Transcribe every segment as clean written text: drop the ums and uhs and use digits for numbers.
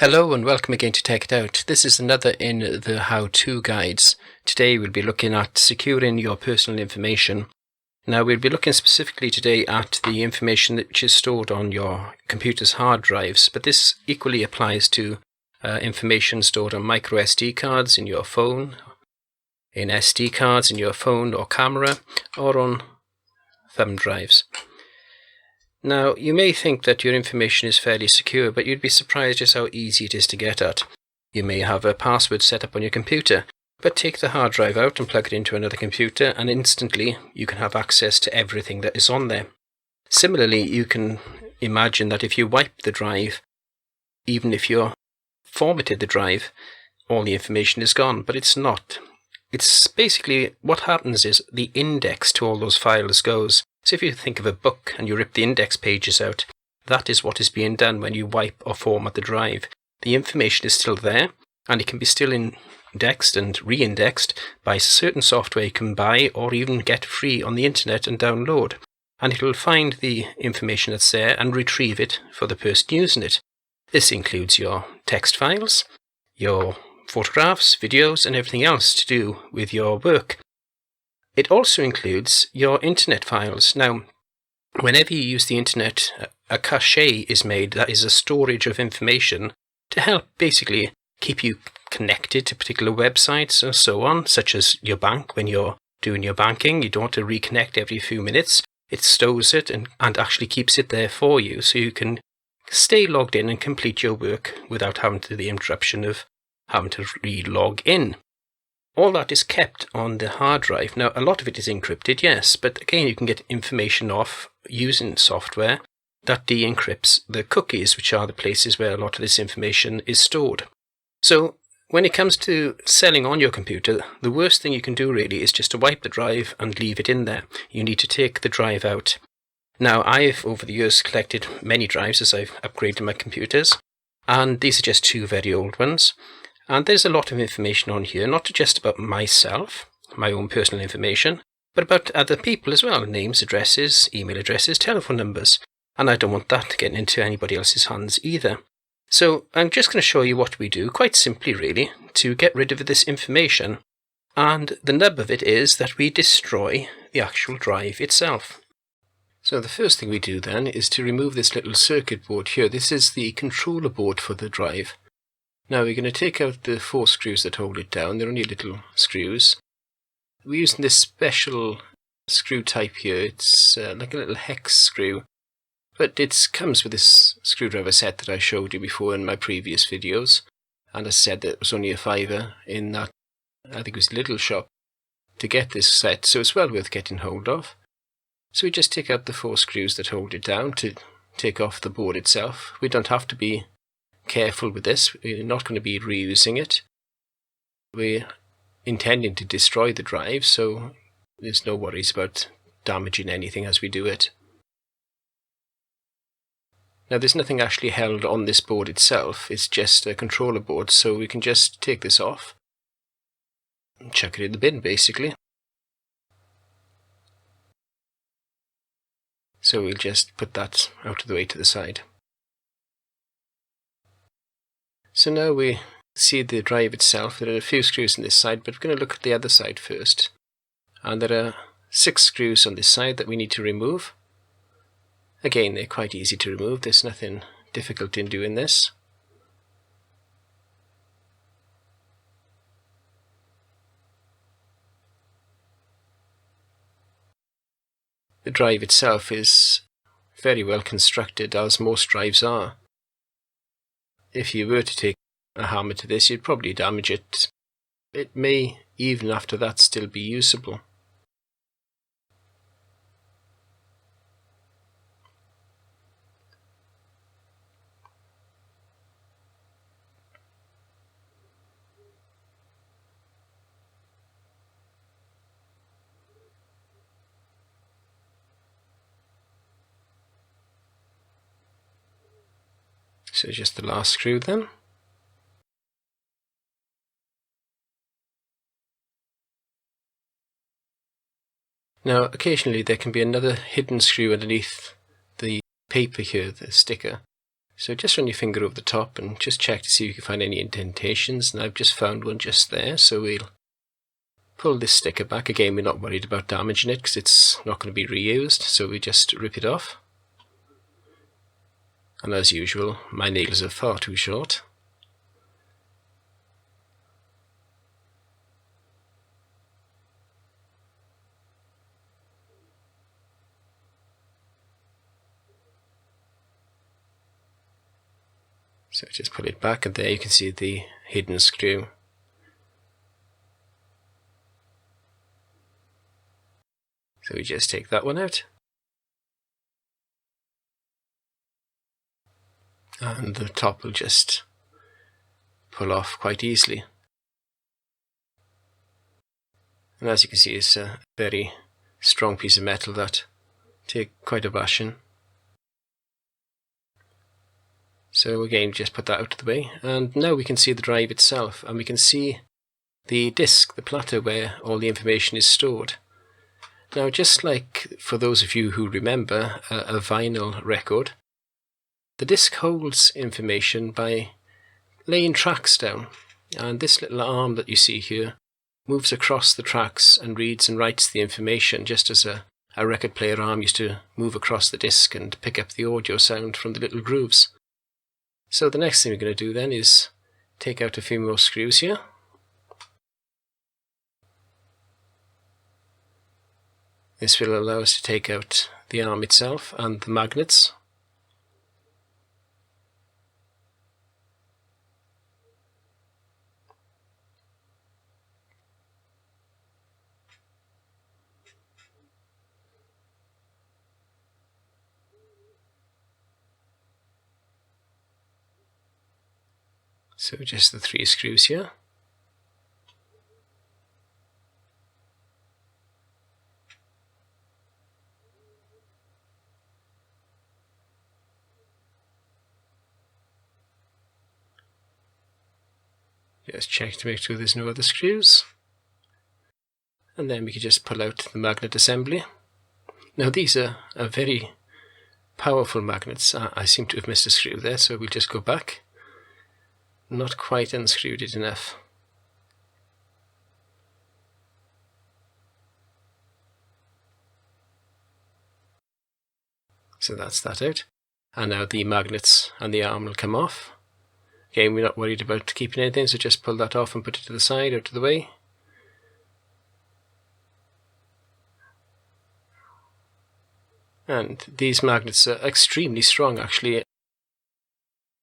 Hello and welcome again to Tech It Out. This is another in the how-to guides. Today we'll be looking at securing your personal information. Now we'll be looking specifically today at the information which is stored on your computer's hard drives, but this equally applies to information stored on MicroSD cards in your phone, in SD cards in your phone or camera, or on thumb drives. Now, you may think that your information is fairly secure, but you'd be surprised just how easy it is to get at. You may have a password set up on your computer, but take the hard drive out and plug it into another computer, and instantly you can have access to everything that is on there. Similarly, you can imagine that if you wipe the drive, even if you formatted the drive, all the information is gone, but it's not. It's basically what happens is the index to all those files goes. So if you think of a book and you rip the index pages out, that is what is being done when you wipe or format the drive. The information is still there, and it can be still indexed and re-indexed by certain software you can buy or even get free on the internet and download. And it will find the information that's there and retrieve it for the person using it. This includes your text files, your photographs, videos, and everything else to do with your work. It also includes your internet files. Now, whenever you use the internet, a cache is made, that is a storage of information to help basically keep you connected to particular websites and so on, such as your bank. When you're doing your banking, you don't want to reconnect every few minutes. It stores it and actually keeps it there for you, so you can stay logged in and complete your work without having the interruption of having to re-log in. All that is kept on the hard drive. Now, a lot of it is encrypted, yes, but again, you can get information off using software that de-encrypts the cookies, which are the places where a lot of this information is stored. So, when it comes to selling on your computer, the worst thing you can do really is just to wipe the drive and leave it in there. You need to take the drive out. Now, I've over the years collected many drives as I've upgraded my computers, and these are just two very old ones. And there's a lot of information on here, not just about myself, my own personal information, but about other people as well, names, addresses, email addresses, telephone numbers. And I don't want that getting into anybody else's hands either. So I'm just going to show you what we do, quite simply really, to get rid of this information. And the nub of it is that we destroy the actual drive itself. So the first thing we do then is to remove this little circuit board here. This is the controller board for the drive. Now we're going to take out the 4 screws that hold it down. They're only little screws. We're using this special screw type here. It's like a little hex screw, but it comes with this screwdriver set that I showed you before in my previous videos. And I said that it was only a £5 in that, I think it was Little Shop, to get this set, so it's well worth getting hold of. So we just take out the 4 screws that hold it down to take off the board itself. We don't have to be careful with this. We're not going to be reusing it. We're intending to destroy the drive, so there's no worries about damaging anything as we do it. Now there's nothing actually held on this board itself, it's just a controller board, so we can just take this off and chuck it in the bin basically. So we'll just put that out of the way to the side. So now we see the drive itself. There are a few screws on this side, but we're going to look at the other side first. And there are 6 screws on this side that we need to remove. Again, they're quite easy to remove. There's nothing difficult in doing this. The drive itself is very well constructed, as most drives are. If you were to take a hammer to this, you'd probably damage it. It may, even after that, still be usable. So just the last screw then. Now occasionally there can be another hidden screw underneath the paper here, the sticker. So just run your finger over the top and just check to see if you can find any indentations, and I've just found one just there. So we'll pull this sticker back. Again, we're not worried about damaging it because it's not going to be reused, so we just rip it off. And as usual, my nails are far too short. So just pull it back, and there you can see the hidden screw. So we just take that one out. And the top will just pull off quite easily. And as you can see, it's a very strong piece of metal that take quite a bashing. So again, just put that out of the way, and now we can see the drive itself, and we can see the disk, the platter where all the information is stored. Now, just like for those of you who remember a vinyl record, the disk holds information by laying tracks down, and this little arm that you see here moves across the tracks and reads and writes the information, just as a record player arm used to move across the disk and pick up the audio sound from the little grooves. So the next thing we're going to do then is take out a few more screws here. This will allow us to take out the arm itself and the magnets. So just the 3 screws here. Just check to make sure there's no other screws. And then we can just pull out the magnet assembly. Now these are very powerful magnets. I seem to have missed a screw there, so we'll just go back. Not quite unscrewed it enough. So that's that out. And now the magnets and the arm will come off. Again, we're not worried about keeping anything, so just pull that off and put it to the side, out of the way. And these magnets are extremely strong, actually.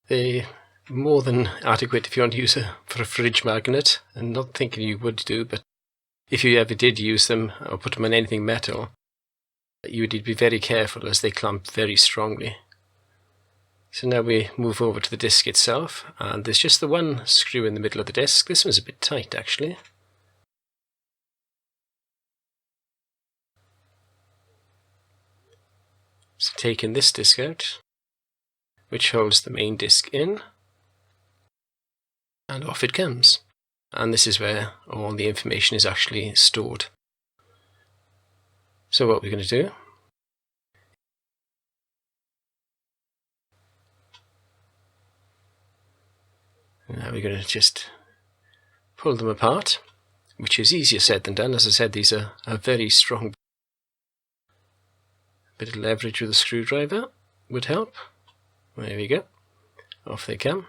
They're more than adequate if you want to use for a fridge magnet, and not thinking you would do, but if you ever did use them or put them on anything metal, you would be very careful as they clamp very strongly. So now we move over to the disc itself, and there's just the one screw in the middle of the disc. This one's a bit tight actually. So taking this disc out, which holds the main disc in, and off it comes. And this is where all the information is actually stored. So what we're going to do, now we're going to just pull them apart, which is easier said than done. As I said, these are very strong. A bit of leverage with a screwdriver would help. There we go. Off they come.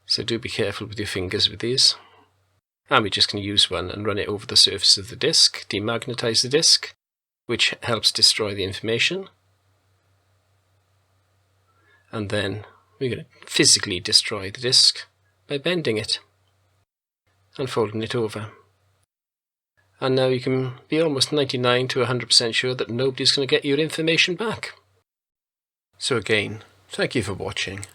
So do be careful with your fingers with these. And we're just going to use one and run it over the surface of the disc, demagnetize the disc, which helps destroy the information. And then we're going to physically destroy the disc by bending it and folding it over. And now you can be almost 99 to 100% sure that nobody's going to get your information back. So again, thank you for watching.